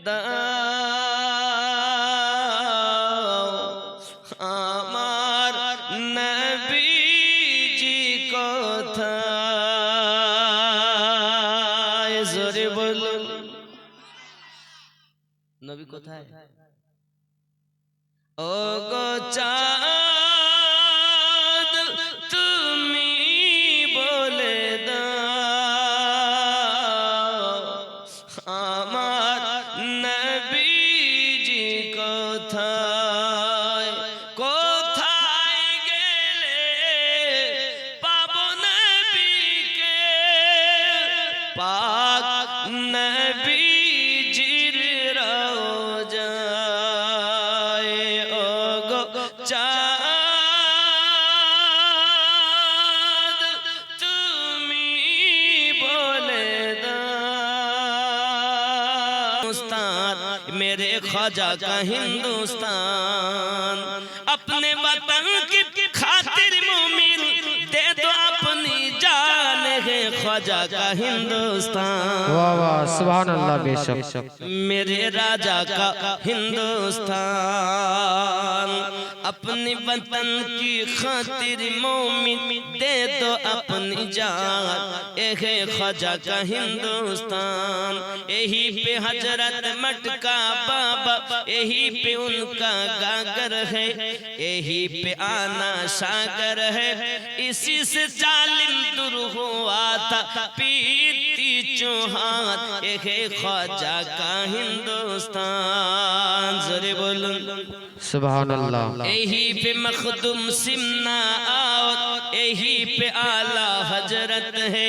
দাও আমার নবীজি কোথায় জোরে বলুন নবী কোথায় ও গো চাঁদ তুমি বলে দাও আমার নবীজি কোথায় কোথায় গেলে পাবো নবীকে পাক নবীজির রওজায় ও গো চাঁদ তুমি বলে দাও मेरे ख्वाजा का हिंदुस्तान अपने वतन की खातिर मोमिन दे दो अपनी जान है ख्वाजा का हिंदुस्तान वाह वाह सुभान अल्लाह बेशक मेरे राजा का हिंदुस्तान अपने वतन की खातिर मोमिन दे दो अपनी जान है ख्वाजा का हिंदुस्तान यही पे हजरत मटका बाबा यही पे उनका गागर है यही पे आना सागर है इसी से जालिम दूर हुआ था पीती चौहान एक ख्वाजा का हिंदुस्तान जरे बोलूं सुभान अल्लाह यही पे मखदूम सिमना और यही पे आला हजरत है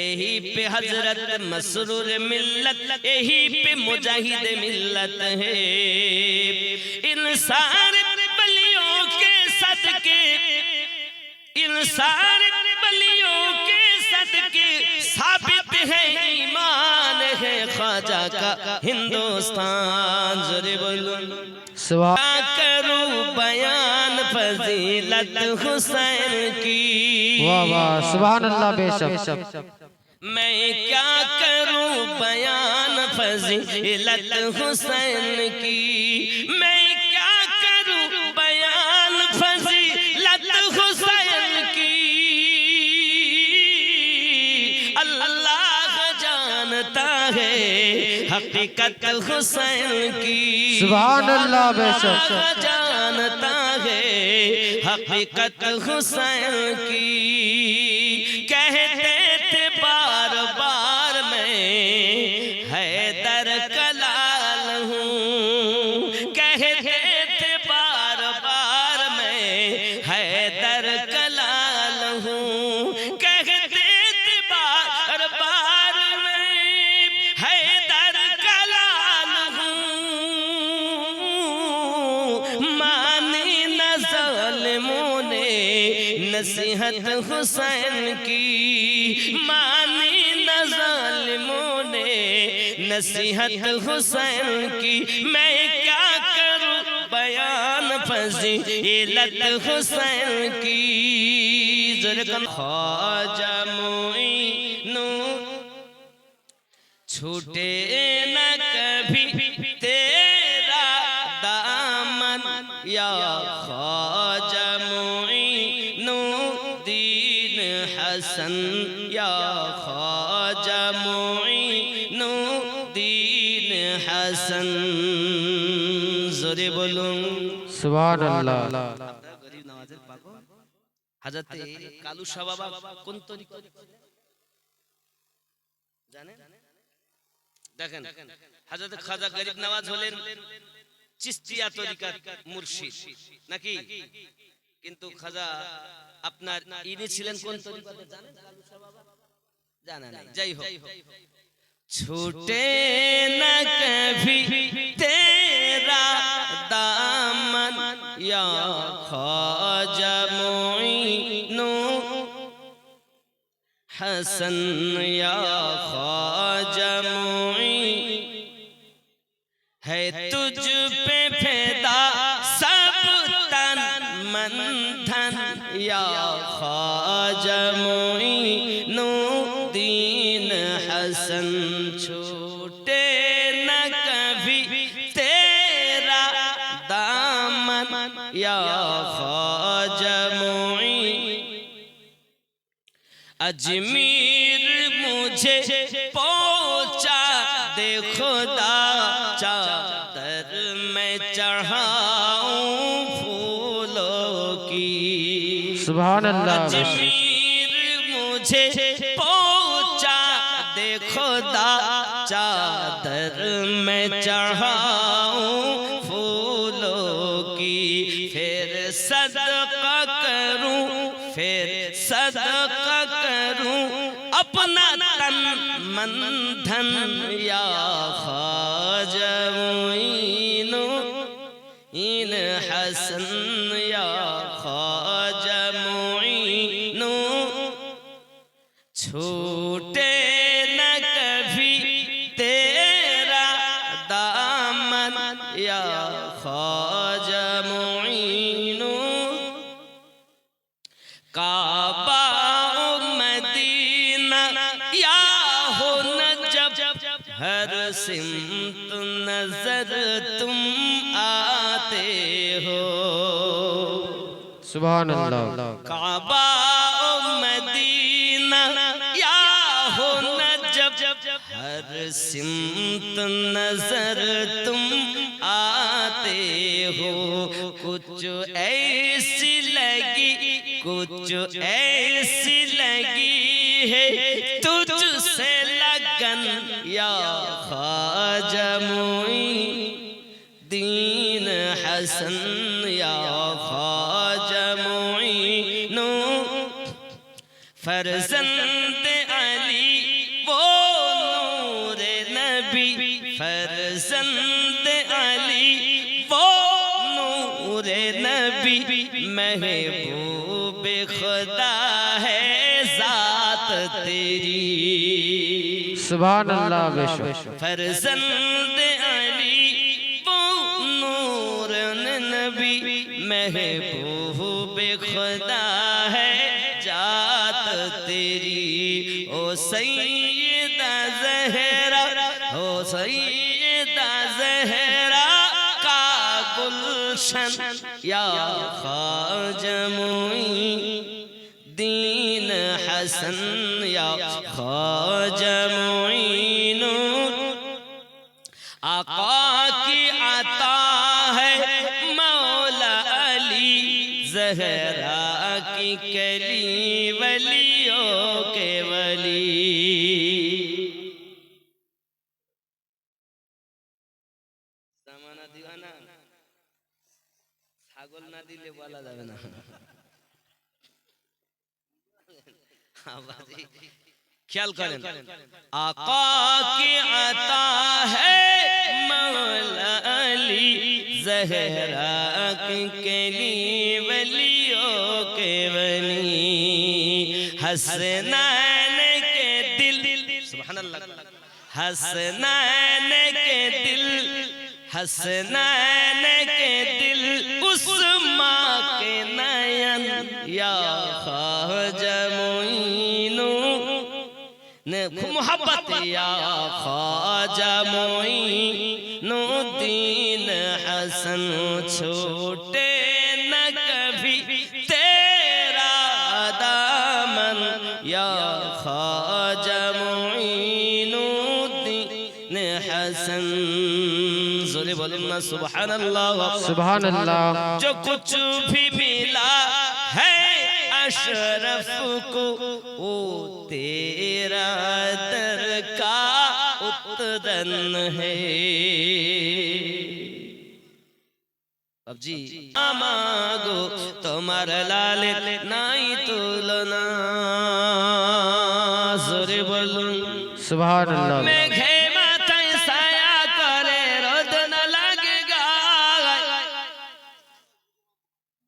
यही पे हजरत मसरूर मिल्लत यही पे मुजाहिद मिल्लत है इन सारे बलियों के सदके इन सारे बलियों के सदके साबित है ईमान है ख्वाजा का हिंदुस्तान जरे बोलो सुभान करूं बयान फजीलत हुसैन की वाह वाह सुभान अल्लाह बेशक मैं क्या करूं बयान फजीलत हुसैन की मैं क्या करूं बयान फजीलत हुसैन की अल्लाह जानता है हकीकत हुसैन की सुभान अल्लाह बेशक जानता है हकीकत हुसैन की कहते थे बार बार मैं हैदर का लाल हूँ कहते थे बार बार मैं हैदर का लाल हूँ कहते थे बार बार मैं हैदर का लाल हूँ मानी न ज़ालिमों ने नसीहत हुसैन की मानी न ज़ालिमों ने नसीहत हुसैन की मैं क्या करूं बयान फजीलत हुसैन की ज़रकम ख्वाजा मोइनु छूटे न कभी तेरा दामन या ख्वाजा मोइनु दीन हसन या ख्वाजा मोइनु दीन हसन जोरे बोलूं सुभान अल्लाह गरीब नवाजेर पागल हजरत कालू शाह बाबा কোন তরিকা জানেন দেখেন হযরত খাজা গরিব নওয়াজ হলেন চিশতিয়া তরিকার মুর্শিদ নাকি কিন্তু খাজা আপনার ইনি ছিলেন কোন তরিকাতে জানেন কালু শাহ বাবা জানা নাই যাই হোক छूटे न कभी तेरा दामन या ख्वाजा मोइनु हसन या ख्वाजा मोइन है तुझ पे फिदा सब तन मन धन या ख्वाजा मोइनु दीन हसन छूटे न कभी या ख्वाजा मुईन अजमीर मुझे पहुंचा दे खुदा चादर मैं चढ़ाऊं फूलों की सुभान अल्लाह अजमीर मुझे पहुंचा दे खुदा चादर मैं चढ़ाऊं फूलों की फिर सदका करूं फिर सदका करूं अपना तन मन धन या ख्वाजा मुईन इन हसन या ख्वाजा मुईन छूटे न कभी तेरा दामन या ख्वाजा मुईन काबा मदीना या हो नजब हर सिमत नजर तुम आते हो सुभान अल्लाह काबा मदीना या हो नजब हर सिमत नजर तुम आते हो कुछ ऐसी लगी कुछ ऐसी लगी है तुझसे लगन या ख्वाजा मुईन दीन हसन या ख्वाजा मुईन फरजंद अली वो नूरे नबी फरजंद अली वो नूरे नबी महबूब खुदा है जात तेरी सुभान अल्लाह बेशक फरजंद अली वो नूर नबी महबूब खुदा है जात तेरी ओ सैयदा ज़हरा ओ सैयदा ज़हरा का गुलशन या ख्वाजा मुईन दीन हसन या ख्वाजा मुईन आका की आता है मौला अली ज़हरा की कली वलियों के वली ছাগল না দিলে বলা যাবে না ख्याल करें आका की आता है मौला अली ज़हरा के लिए वलियों के वली हसनैन के दिल सुभान अल्लाह हसनैन के दिल हसनैन के दिल उस माँ के नयन या ख्वाजा मुईन ने मोहब्बत या ख्वाजा मुईन दीन हसन छोटे न कभी तेरा दामन या ख्वाजा मुईन दीन हसन जोरे बोलो ना सुभान अल्लाह सुभान अल्लाह जो कुछ भी मिला है अशरफ को वो तेरा दर का उतरन है अब जी मांगो तुम्हार लाल नाई तुलना जोरे बोलो सुभान अल्लाह मेघे माथे साया करे रोद न लगेगा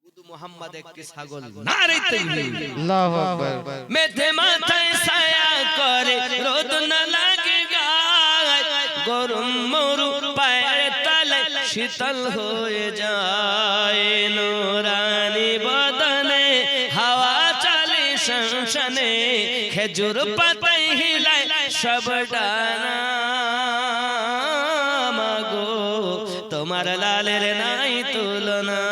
बुदु मोहम्मद एक ছাগল নারে তাকবীর अल्लाहु अकबर मेघे माथे साया करे रोद न लगेगा गरम मरु पायर तले शीतल হয়ে যায় নূরানি বদনে হাওয়া চলে শনশনে খেজুর পাতায় হিলায় সব ডানা মাগো তোমার লালের নাই তুলনা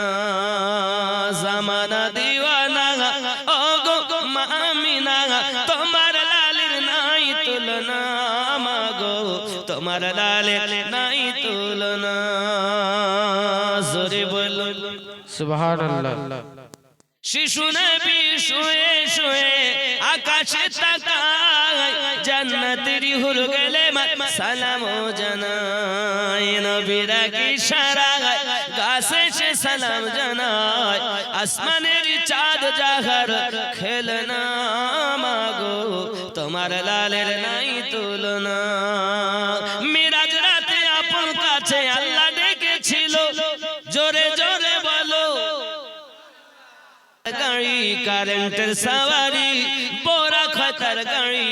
তোমার লালের নাই তুলনা। জোরে বলুন সুবহানাল্লাহ। শিশু নবী শুয়ে শুয়ে আকাশে তাকায়, জান্নাতের হুর গেলে সালাম জানায়। নবীর ইশারায় গাছে সে সালাম জানায়, আসমানের চাঁদ জাহার খেলনা মাগো তোমার লালের নাই তুলনা। মিরাজ রাতে আপন কাছে আল্লাহ ডেকেছিল, জোরে জোরে বলো গাড়ি কারেন্টের সওয়ারি বড় খতর গাড়ি,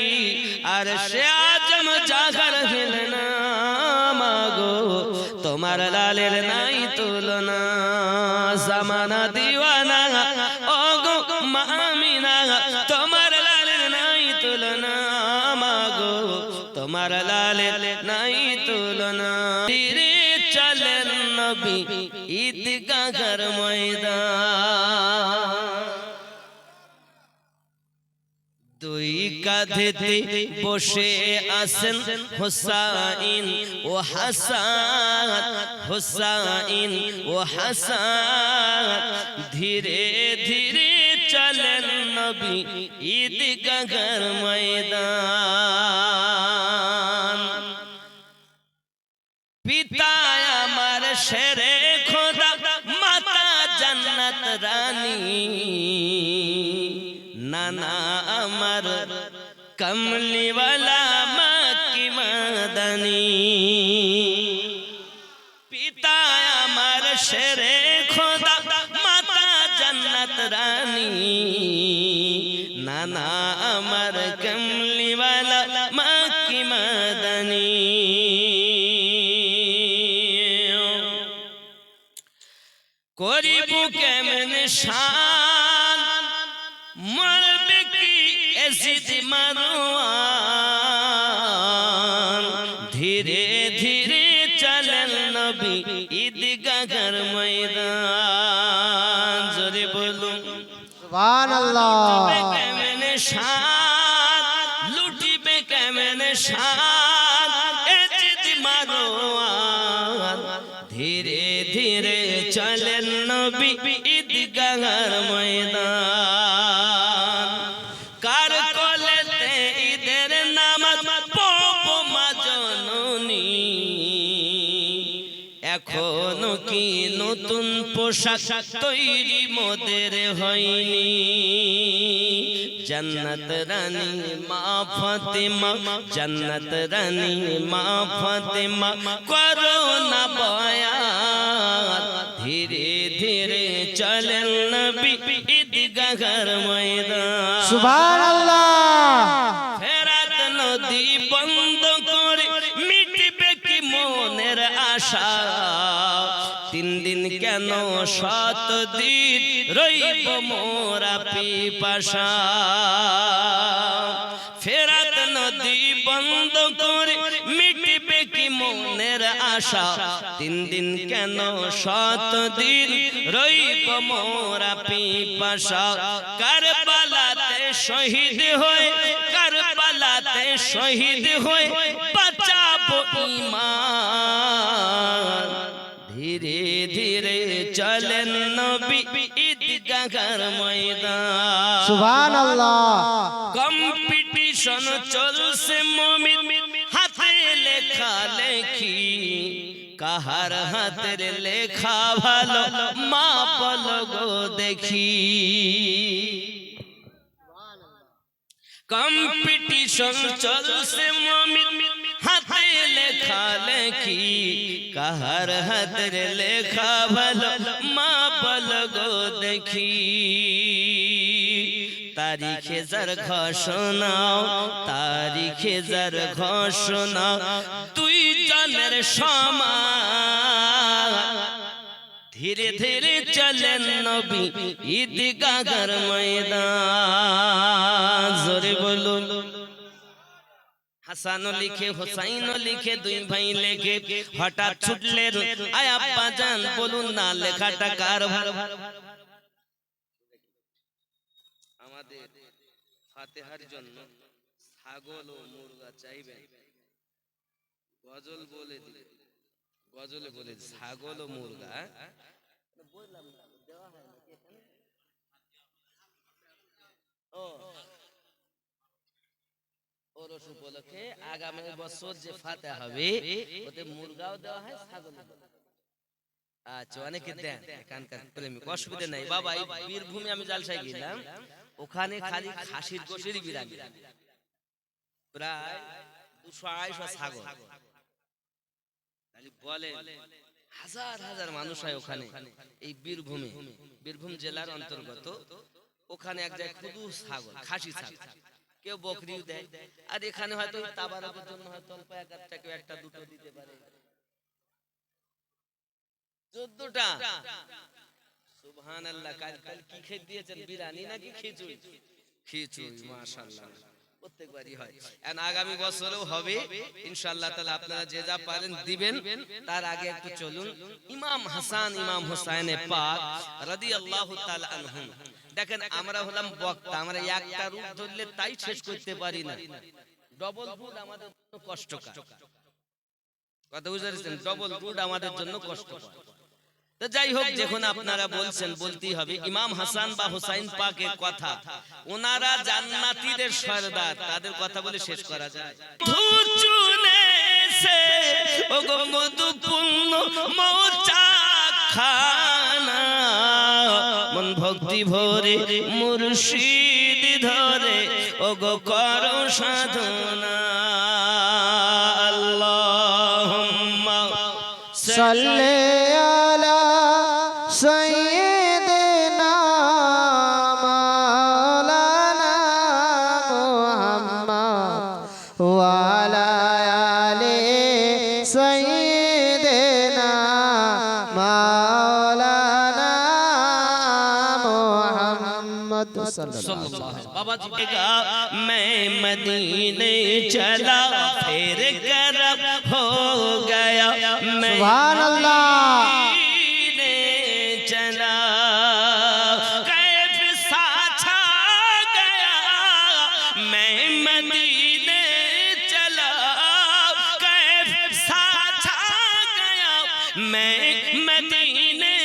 আর সে আজম জাগার হেলনা মাগো তোমার লালের নাই তুলনা। জামানা দিওয়ানা ও গো মা আমিনা, তোমার লালের নাই তুলনা মাগো তোমার লালের নাই তুলনা। তীরে চলেন নবী ঈদগাহর ময়দান, দুই কাঁধেতে বসে আছেন হুসাইন ও হাসান, হুসাইন ও হাসান। ধীরে ধীরে চলেন নবী ঈদগাহর ময়দান। পিতা আমার শেরে খোদা, মাতা জান্নাত রানী, নানা আমার কমলিওয়ালা মাকি মাদানী। পিতা আমার শেরে খোদা, মাতা জান্নাত রানী, নানা আমার কমলিওয়ালা মাকি মাদানী। করিব কেমনে শান, মরবে কি এজিদ মারওয়ান। ধীরে ধীরে চলেন নবী ঈদগাহর ময়দান। জোরে বলুন সুবহানাল্লাহ। কেমনে শান, লুটিবে কেমনে শান এজিদ মারওয়ান। ধীরে ধীরে চলেন নবী ঈদগাহর ময়দান। কার কোলেতে ঈদের নামাজ পড়ব মা জননী, এখনো কি নতুন পোশাক তৈরি মোদের হয়নি। জান্নাত রানী মা ফাতেমা, জান্নাত রানী মা ফাতেমা করো না বয়ান। ধীরে ধীরে চলেন নবী ঈদগাহর ময়দান। সুবহানাল্লাহ। ফেরাত নদী বন্ধ করে মিটবে কি মনের আশা, 3 দিন কেন 7 দিন রইব মোরা পিপাসা। ফেরাত নদী বন্ধ করে মিটবে কি মনের আশা, 3 দিন কেন 7 দিন রইব মোরা পিপাসা। কারবালাতে শহীদ হয়ে, কারবালাতে শহীদ হয়ে বাঁচাবো ঈমান। ধীরে ধীরে চলেন নবী ঈদগাহর ময়দান। সুবহানাল্লাহ। কম্পিটিশন চলছে মুমিন হাতে লেখা লেখি, কাহার হাতের লেখা ভালো মা বলো গো দেখি। কম্পিটিশন চলছে মুমিন হাতে লেখা লেখি, কাহার হাতের লেখা ভালো মা বলো গো দেখি। তারিখে যার ঘোষণাও, তারিখে যার ঘোষণা, 2 জনের সমান। ধীরে ধীরে চলেন নবী ঈদগাহর ময়দান। জোরে বলুন হাসানও লিখে হোসাইনও লিখে, 2 ভাই লেখে হঠাৎ ছুটলেন। আয় আব্বা জান বলুন না লেখাটা কার? আমাদের ফাতিহার জন্য ছাগল ও মুরগা চাইবেন। গজল বলে দিলে, গজলে বলে ছাগল ও মুরগা বললাম না, দেওয়া হয় নাকি এখানে? ও ওরস উপলক্ষে আগামী বছর যে ফাতে হবে ওতে মুরগাও দেওয়া হয়, ছাগল। আচ্ছা, অনেকে দেন এখানকার প্রেমিক, অসুবিধা নাই বাবা। এই বীরভূমে আমি জালসায় গেলাম, ওখানে খালি খাসির গোশেরই বিরানি, প্রায় 200-250 ছাগল। বলে হাজার হাজার মানুষ হয় ওখানে। এই বীরভূমে, বীরভূম জেলার অন্তর্গত, ওখানে এক জায়গায় শুধু ছাগল, খাসি ছাগল, কেউ বকরিও দেয়। আর এখানে হয়তো তাবারকের জন্য হয়তো অল্প এক একটা, কেউ একটা দুটো দিতে পারে। 14টা। সুবহানাল্লাহ। কাল কি খেয়ে দিয়েছেন, বিরিয়ানি নাকি খিচুড়ি? খিচুড়ি, মাশাআল্লাহ, প্রত্যেকবারই হয়। আর আগামী বছরও হবে ইনশাআল্লাহ তাআলা। আপনারা যে যা পারেন দিবেন। তার আগে একটু চলুন ইমাম হাসান ইমাম হুসাইনে পাক রাদিয়াল্লাহু তাআলা আনহুম। দেখেন আমরা হলাম বক্তা, আমরা একটা রূপ ধরলে তাই শেষ করতে পারি না। ডবল রুট আমাদের জন্য কষ্টকর। কথা বুঝেছেন? ডবল রুট আমাদের জন্য কষ্টকর। তো যাই হোক, যখন আপনারা বলছেন বলতেই হবে। ইমাম হাসান বা হুসাইন পাকের কথা, ওনারা জান্নাতীদের সরদার, তাদের কথা বলে শেষ করা যায়? মন ভক্তি ভরে মুর্শিদ ধরে ওগো করো সাধনা। আল্লাহুম্মা সাল্লি আলা সাইয়্যিদিনা মাওলানা মুহাম্মদ ওয়া আলা আলি সাইয়্যিদিনা মাওলানা মুহাম্মদ সাল্লাল্লাহু अलैहि बाबा जी का मैं मदीने चला फिर करब हो गया, मैं सुभान अल्लाह। मदीने चला कैफ सा छा गया, मैं मदीने चला कैफ सा छा गया, मैं मदीने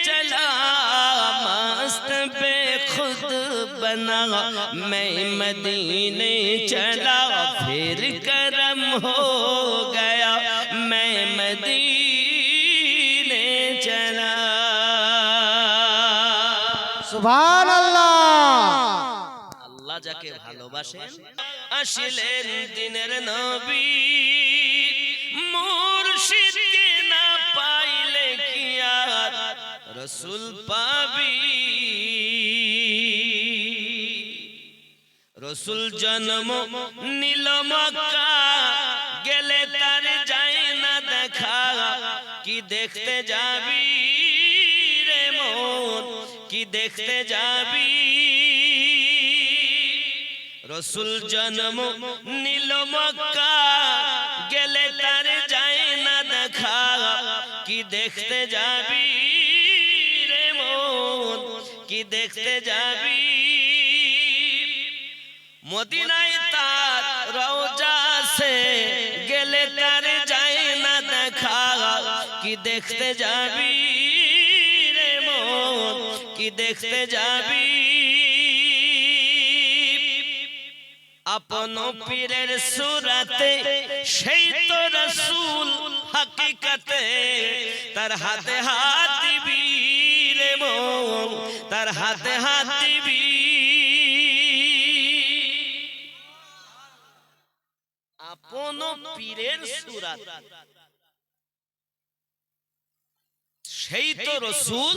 चला मस्त बेखुद बना, मैं मदीने चला फिर करम हो गया, मैं मदीने चला। सुभान अल्लाह। আল্লাহ যাকে ভালোবাসেন আসিলেন দিনের নবী, মুর্শিদকে না পাইলে কি আর রাসূল পাবি। রাসূল জন্ম নিল মক্কা, গেলে তার যায় না দেখা, কি দেখতে যাবি রে মন, কি দেখতে যাবি। রাসূল জন্ম নিল মক্কা, গেলে তার যায় না দেখা, কি দেখতে যাবি রে মন, কি দেখতে যাবি। মদিনায় তার রওজা সে গেলে তার যায় না দেখা, কি দেখতে যাবি রে মন, কি দেখতে যাবি। আপন পীরের সুরাতে সেই তো রাসূল হাকিকতে, তার হাতে হাত দিবি রে মন, তার হাতে হাত দিবি। আপন পীরের সুরাত সেই তো রাসূল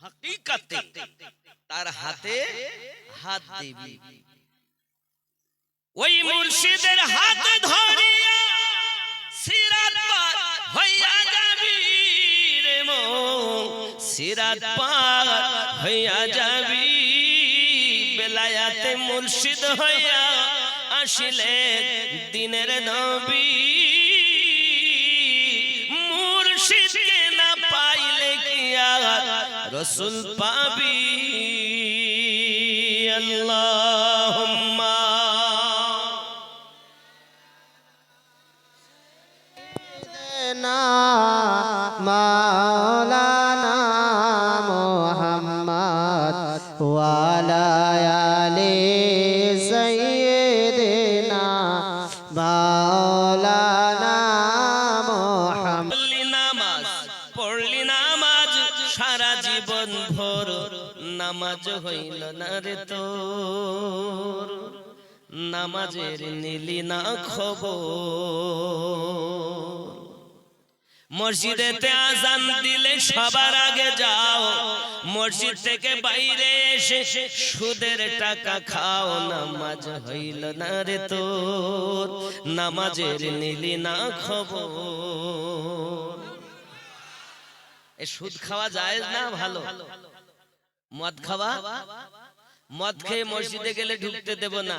হাকিকতে, তার হাতে হাত দিবি। ওই মুর্শিদের হাত ধরিয়া সিরাত পার হইয়া যাবি রে মন, সিরাত পার হইয়া যাবি। বেলায়াতে মুর্শিদ হইয়া আসিলেন দিনের নবী, মুর্শিদকে না পাইলে কি আর রাসূল পাবি। আল্লাহুম্মা না মাওলানা মুহাম্মদ ওয়ালা আলি সাইয়্যিদিনা মাওলানা মুহাম্মদ। পড়লি নামাজ সারা জীবন ভোর, নামাজ হইল না রে তোর, নামাজের নিলি না খবর। মসজিদেতে আজান দিলে সবার আগে যাও, মসজিদ থেকে বাইরে এসে সুদের টাকা খাও, নামাজ হইল না রে তোর, নামাজের নিলি না খবর। এই সুদ খাওয়া যায় না ভালো? মদ খাওয়া, মদ খেয়ে মসজিদে গেলে ঢুকতে দেব না,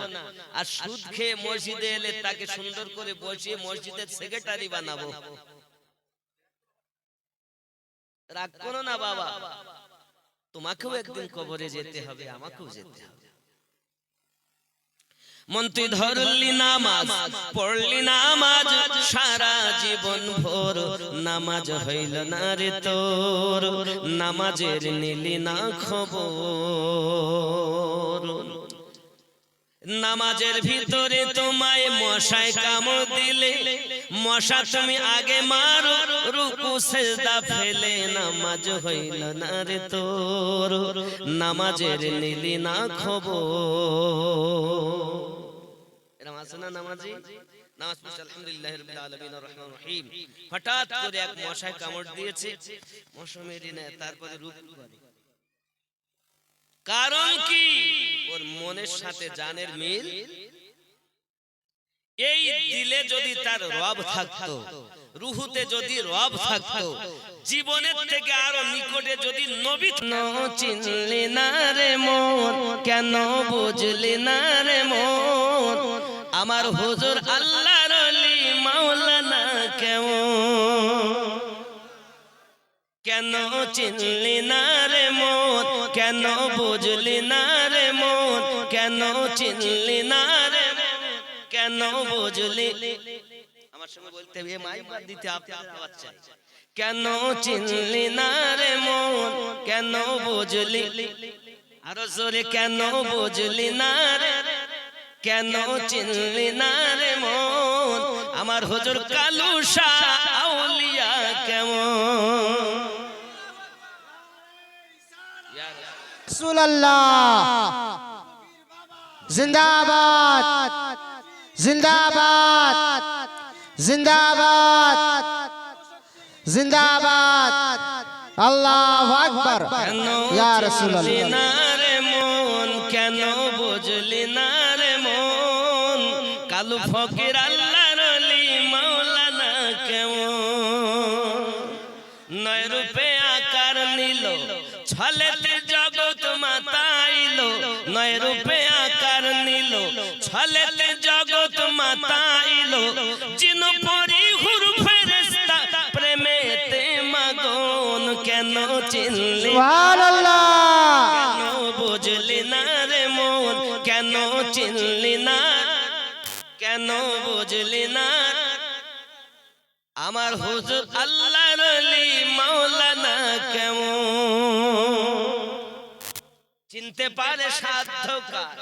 আর সুদ খেয়ে মসজিদে এলে তাকে সুন্দর করে বসিয়ে মসজিদের সেক্রেটারি বানাবো। রাগ করো না বাবা, তোমাকেও একদিন কবরে যেতে হবে, আমাকেও যেতে হবে। মন তুই ধরলি নামাজ, পড়লি নামাজ সারা জীবন ভোর, নামাজ হইল না রে তোর, নামাজের নিলি না খবর। নামাজের ভিতরে তোমায় মশায় কামড় দিলে, মশা তুমি আগে মারো, রুকু সিজদা ফেলে, নামাজ হইল না রে তোর, নামাজের নিলি না খবর। এরকম আছে না নামাজি? নামাজ পড়ছে আলহামদুলিল্লাহি রাব্বিল আলামিন আর রহমানির রহিম, হঠাৎ করে এক মশায় কামড় দিয়েছে, মশা মেরে নেয়, তারপরে রুকু করে। কারণ কি? ওর মনের সাথে জানের মিল। এই দিলে যদি তার রব থাকতো, রুহুতে যদি রব থাকতো, জীবনের থেকে আরো নিকটে যদি নবী। চিনলি না রে মন, কেন বুঝলি না রে মন, আমার হুজুর আল্লাহর ওলি মাওলানা কেমন। কেন চিনলি না রে মন, কেন বুঝলি না রে মন, কেন চিনলি না রে মন, কেন বুঝলি। আমার সঙ্গে বলতে হবে, মাইক বাদ দিতে আপনাদের আওয়াজ চাই। কেন চিনলি না রে মন, কেন বুঝলি, আরো জোরে কেন বুঝলি না রে, কেন চিনলি না রে মন, আমার হুজুর কালু শাহ আউলিয়া কেমন। রাসূলুল্লাহ জিন্দাবাদ, জিন্দাবাদ, জিন্দাবাদ, জিন্দাবাদ, আল্লাহু আকবার। ইয়া রাসূলুল্লাহ। না রে মন, কেন বুঝলি না রে মন, কালু ফকির আল্লাহর ওলি মাওলানা কেমন। নয় রূপে আকার নিল, ছলেতে জগৎ মাতাইল, নয় রূপে আকার নিল, ছলেতে জগৎ মাতাইল, জিন পরি হুর ফেরেশতা প্রেমেতে মাগন। কেন চিনলি সুবহানাল্লাহ, কেন বুঝলি না রে মন, কেন চিনলি না, কেন বুঝলি না, আমার হুজুর আল্লাহর ওলি মাওলানা কেমন। চিনতে পারে সাধ্য কার,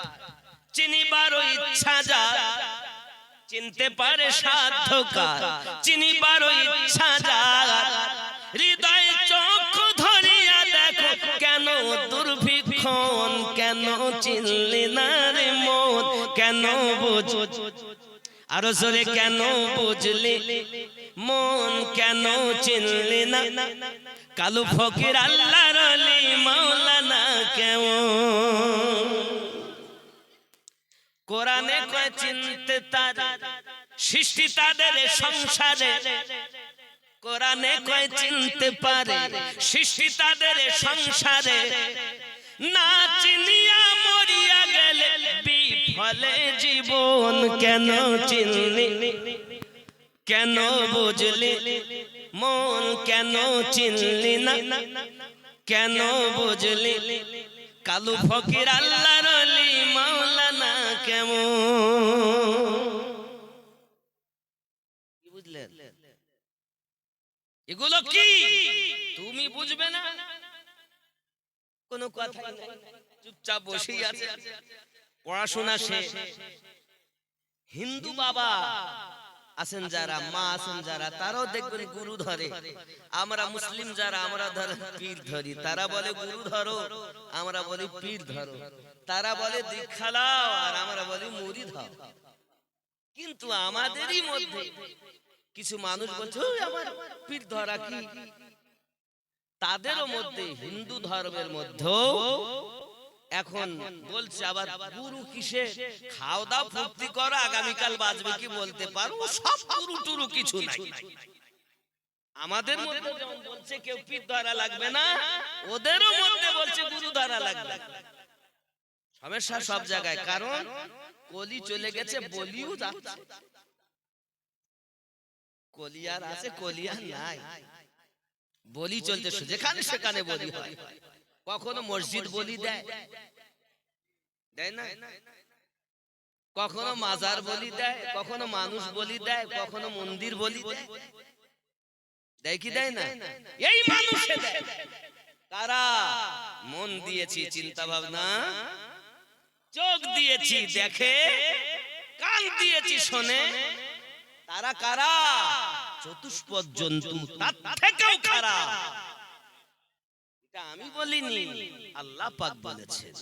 চিনিবার ইচ্ছা যার, চিনতে পারে সাধ্য কার, চিনিবার ইচ্ছা যার, হৃদয় চক্ষু ধরিয়া দেখো কেন দুর্ভিক্ষণ। কেন চিনলি না রে মন, কেন বুঝ, আরো জোরে কেন বুঝলি মন, কেন চিনলি না, কালু ফকির আল্লাহর ওলি মাওলানা কেমন। কোরআনে কয় চিনতে তার সৃষ্টি তাদের সংসারে, কোরআনে কয় চিনতে পারে সৃষ্টি তাদের সংসারে, না চিনিয়া মরিয়া গেলে বিফলে জীবন। কেন চিনলি, কেন বুঝলি মন, কেন চিনলি না, কেন বুঝলি, কালু ফকির আল্লাহর ওলি মাওলানা কেমন। কি বুঝলেন? এগুলো কি তুমি বুঝবে না, কোনো কথা নাই, চুপচাপ বসেই আছে। পড়াশোনা শেষ। হিন্দু বাবা আছেন যারা, মা আছেন যারা, তারাও দেখবেন গুরু ধরে। আমরা মুসলিম যারা, আমরা ধরে পীর ধরি। তারা বলে গুরু ধরো, আমরা বলি পীর ধরো। তারা বলে দীক্ষা লাও, আর আমরা বলি মুরিদ হও। কিন্তু আমাদেরই মধ্যে কিছু মানুষ বলছে ওই আমার পীর ধরা কি। তাদেরও মধ্যে, হিন্দু ধর্মের মধ্যেও এখন বলছে আবার গুরু কিসে, খাও দাও ফুর্তি করো, আগামীকাল বাঁচবে কি বলতে পারো, সব গুরু টুরু কিছু নাই। আমাদের মধ্যে যেমন বলছে কেউ পীর ধরা লাগবে না, ওদেরও মধ্যে বলছে গুরু ধরা লাগবে। সমস্যা সব জায়গায়, কারণ কলি চলে গেছে, বলিও যাচ্ছে। কলিয়ার আছে, কলিয়ার নাই, বলি চলতে যেখানে সেখানে বলি হয়। কখনো মসজিদ বলি দেয়, দেয় না? কখনো মাজার বলি দেয়, কখনো মানুষ বলি দেয়, কখনো মন্দির বলি দেয়, দেয় কি দেয় না? এই মানুষে দেয় কারা? মন দিয়েছি, চিন্তা ভাবনা, চোখ দিয়েছি দেখে, কান দিয়েছি শোনে, তারা কারা? চতুষ্পদ জন্তু, তার থেকেও খারাপ। এটা আমি বলিনি, আল্লাহ পাক বলেছেন।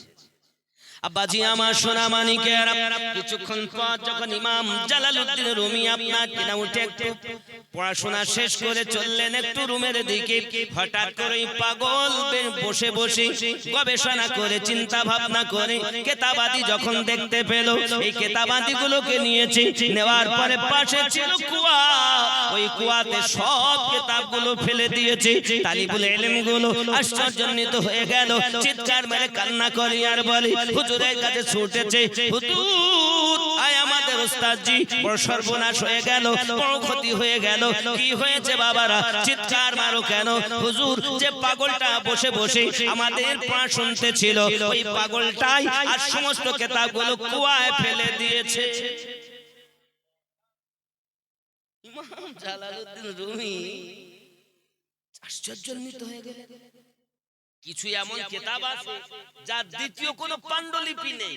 আব্বাজি আমার সোনা মানিকের, কিছুক্ষণ পর যখন ইমাম জালালউদ্দিন রুমি আপনার কিনা উঠে একটু পড়াশোনা শেষ করে চললেন একটু রুমের দিকে, হঠাৎ করে পাগল বসে বসে গবেষণা করে, চিন্তা ভাবনা করে কেতাবাদি যখন দেখতে পেল, এই কেতাবাদি গুলোকে নিয়েছে, নেওয়ার পরে পাশে ছিল কুয়া, ওই কুয়াতে সব কেতাবগুলো ফেলে দিয়েছে। তালিবুল ইলম গুলো আশ্চর্যান্বিত হয়ে গেল, চিৎকার মেরে কান্না করে আর বলে, হুজুরের কাছে ছুটেছে, হুজুর আয় আমাদের ওস্তাদজি বড় সর্বনাশ হয়ে গেল, বড় ক্ষতি হয়ে গেল। কি হয়েছে বাবারা, চিৎকার মারো কেন? হুজুর যে পাগলটা বসে বসে আমাদের পড়া শুনতে ছিল, ওই পাগলটাই আর সমস্ত কিতাবগুলো কুয়ায় ফেলে দিয়েছে। ইমাম জালালউদ্দিন রুমি আশ্চর্যান্বিত হয়ে গেলেন। কিছু এমন কিতাব আছে যার দ্বিতীয় কোনো পাণ্ডুলিপি নেই।